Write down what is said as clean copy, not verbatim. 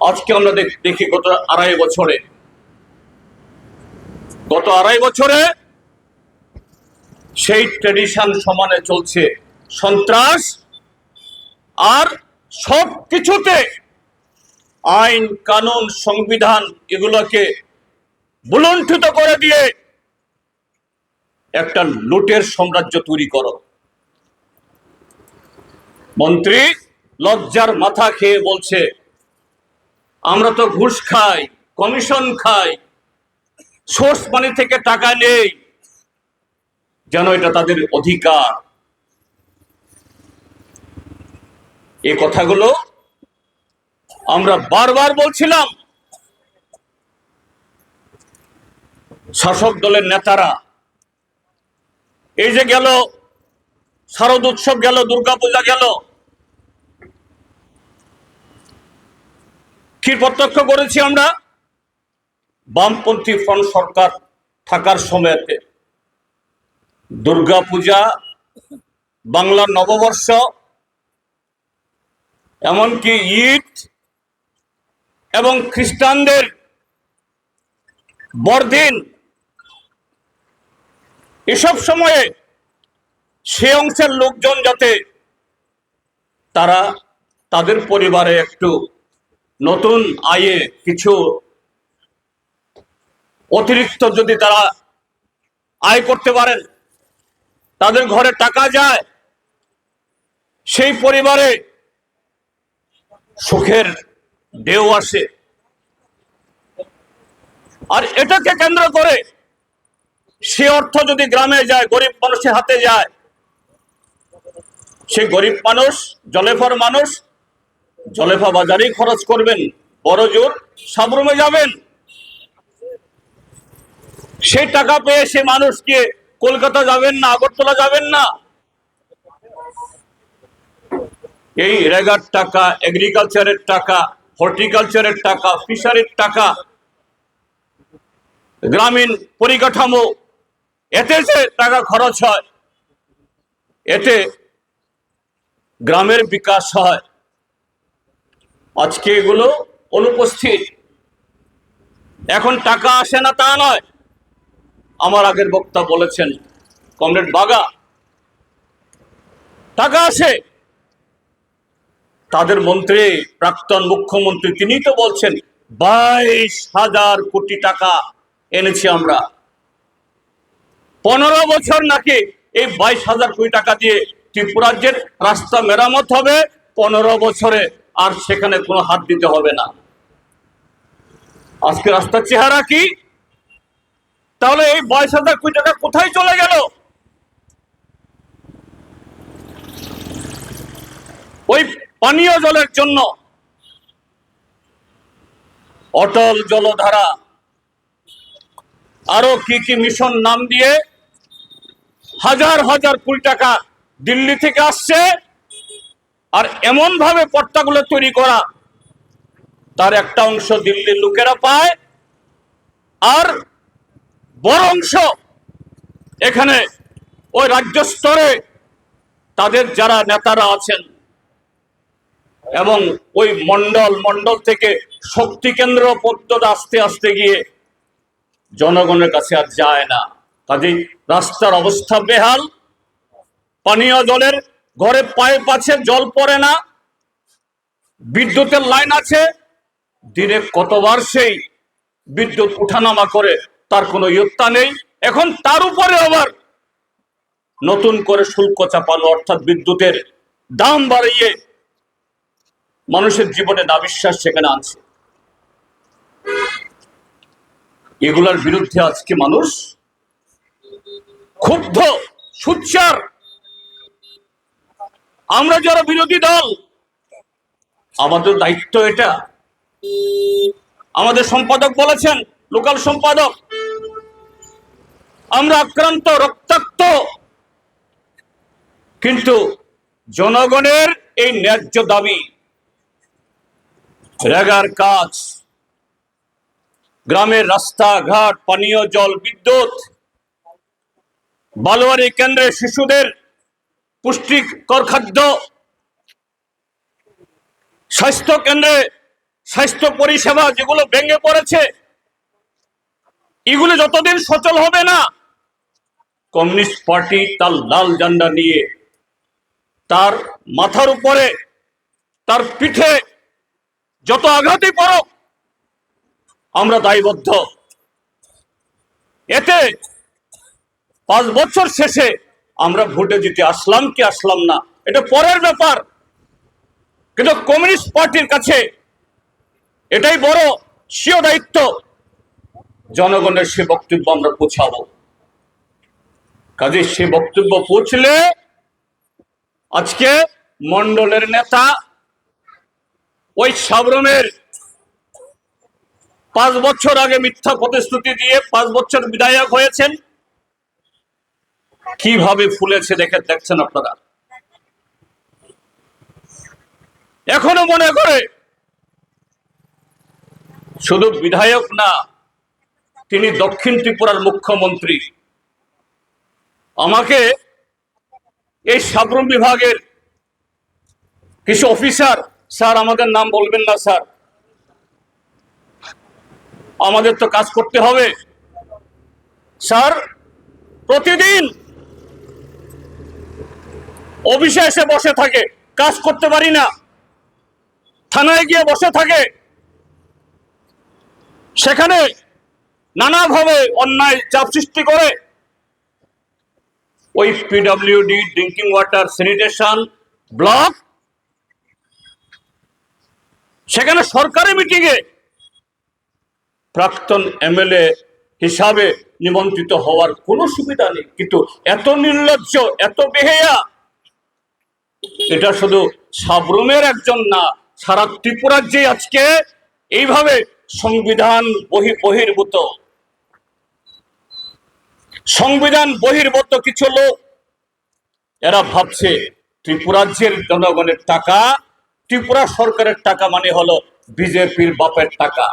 আজকে আমরা দেখি গত আড়াই বছরে সেই ট্রেডিশন সমানে চলছে সন্ত্রাস, আর সব কিছুতে আইন কানুন সংবিধান এগুলোকে বুলণ্ঠিত করে দিয়ে একটা লুটের সাম্রাজ্য তৈরি করো। মন্ত্রী লজ্জার মাথা খেয়ে বলছে, আমরা তো ঘুষ খাই, কমিশন খাই, সোর্স মানি থেকে টাকা নেই, যেন এটা তাদের অধিকার। এই কথাগুলো আমরা বারবার বলছিলাম। শাসক দলের নেতারা এই যে গেল শারদ উৎসব গেল, দুর্গাপূজা গেল, কি প্রত্যক্ষ করেছি আমরা? বামপন্থী ফ্রন্ট সরকার থাকার সময়তে দুর্গাপূজা, বাংলার নববর্ষ, এমনকি ঈদ এবং খ্রিস্টানদের বড়দিন, এসব সময়ে সে অংশের লোকজন যাতে তারা তাদের পরিবারে একটু নতুন আয়ে কিছু অতিরিক্ত যদি তারা আয় করতে পারেন, তাদের ঘরে টাকা যায়, সেই পরিবারে সুখের ঢেউ আসে। আর এটাকে কেন্দ্র করে সে অর্থ যদি গ্রামে যায়, গরিব মানুষের হাতে যায়, সেই গরিব মানুষ, জলেফার মানুষ জলেফা বাজারেই খরচ করবেন, বড় জোর সাবরুমে যাবেন। সেই টাকা পেয়ে সে মানুষকে কলকাতা যাবেন না, আগরতলা যাবেন না। এই রেগার টাকা, এগ্রিকালচারের টাকা, হর্টিকালচারের টাকা, ফিশারির টাকা, গ্রামীণ পরিকাঠামো, এতে যে টাকা খরচ হয়, এতে গ্রামের বিকাশ হয়। আজকে এগুলো অনুপস্থিত। এখন টাকা আসে না তা নয়, আমার আগের বক্তা বলেছেন কমরেড বাগা, টাকা আসে। তাদের মন্ত্রী, প্রাক্তন মুখ্যমন্ত্রী, তিনি তো বলছেন 22,000 কোটি টাকা এনেছি আমরা। 15 বছর নাকি এই 22,000 কোটি টাকা দিয়ে ত্রিপুরাজ্যের রাস্তা মেরামত হবে, 15 বছরে আর সেখানে কোনো হাত দিতে হবে না। আজকে রাস্তার চেহারা কি? তাহলে এই 22,000 কোটি টাকা কোথায় চলে গেল? ওই পানীয় জলের জন্য অটল জলধারা, আরো কি কি মিশন নাম দিয়ে হাজার হাজার কোটি টাকা দিল্লি থেকে আসছে, আর এমন ভাবে পট্টাগুলো তৈরি করা, তার একটা অংশ দিল্লির লোকেরা পায়, আর বড় অংশ এখানে ওই রাজ্য স্তরে তাদের যারা নেতারা আছেন এবং ওই মন্ডল থেকে শক্তি কেন্দ্র পর্যন্ত আস্তে আস্তে গিয়ে জনগণের কাছে আর যায় না। কাজেই রাস্তার অবস্থা বেহাল, পানীয় জলের ঘরে পাইপ আছে, জল পড়ে না, বিদ্যুতের লাইন আছে, দিনে কতবার সেই বিদ্যুৎ উঠানামা করে, তার কোনো ইয়ত্তা নেই। এখন তার উপরে আবার নতুন করে শুল্ক চাপানো, অর্থাৎ বিদ্যুতের দাম বাড়িয়ে মানুষের জীবনে নাবিশ্বাস সেখানে আনছে। এগুলোর বিরুদ্ধে আজকে মানুষ ক্ষুব্ধ, সোচ্চার। আমরা যারা বিরোধী দল, আমাদের দায়িত্ব এটা। আমাদের সম্পাদক বলেছেন, লোকাল সম্পাদক, আমরা আক্রান্ত, রক্তাক্ত, কিন্তু জনগণের এই ন্যায্য দাবি, রেগার কাজ, গ্রামের রাস্তাঘাট, পানীয় জল, বিদ্যুৎ, বালোয়ারি কেন্দ্রে শিশুদের পুষ্টিকর খাদ্য, স্বাস্থ্য কেন্দ্রে স্বাস্থ্য পরিষেবা যেগুলো ভেঙে পড়েছে, এগুলো যতদিন সচল হবে না, কমিউনিস্ট পার্টি তার লাল ঝান্ডা নিয়ে তার মাথার উপরে, তার পিঠে যত আঘাতই পড়ুক, আমরা দায়বদ্ধ। এতে 5 বছর শেষে আমরা ভোটে জিতে আসলাম কি আসলাম না, এটা পরের ব্যাপার, কিন্তু কমিউনিস্ট পার্টির কাছে এটাই বড় স্বীয় দায়িত্ব, জনগণের সে বক্তব্য আমরা পৌঁছাবো। কাজে সে বক্তব্য পৌঁছলে আজকে মন্ডলের নেতা ওই সাবরুমের 5 বছর আগে মিথ্যা প্রতিশ্রুতি দিয়ে 5 বছর বিধায়ক হয়েছেন, কিভাবে ফুলেছে দেখছেন আপনারা। এখনো মনে করে শুধু বিধায়ক না, তিনি দক্ষিণ ত্রিপুরার মুখ্যমন্ত্রী। আমাকে এই সাবরুম বিভাগের কিছু অফিসার, স্যার আমাদের নাম বলবেন না স্যার, আমাদের তো কাজ করতে হবে স্যার, প্রতিদিন অফিসে এসে বসে থাকে, কাজ করতে পারি না, থানায় গিয়ে বসে থাকে, সেখানে নানাভাবে অন্যায় চাপ সৃষ্টি করে। ওই PWD, drinking water, sanitation block, সেখানে সরকারি মিটিংয়ে প্রাক্তন এমএলএ হিসাবে নিমন্ত্রিত হওয়ার কোনো সুবিধা নেই, কিন্তু এত নির্লজ্জ, এত বেহেয়া, এটা শুধু সাবরুমের একজন না, সারা ত্রিপুরার যে আজকে এইভাবে সংবিধান বহির্ভূত কিছু লোক, এরা ভাবছে ত্রিপুরাজ্যের জনগণের টাকা, ত্রিপুরা সরকারের টাকা মানে হলো বিজেপির বাপের টাকা।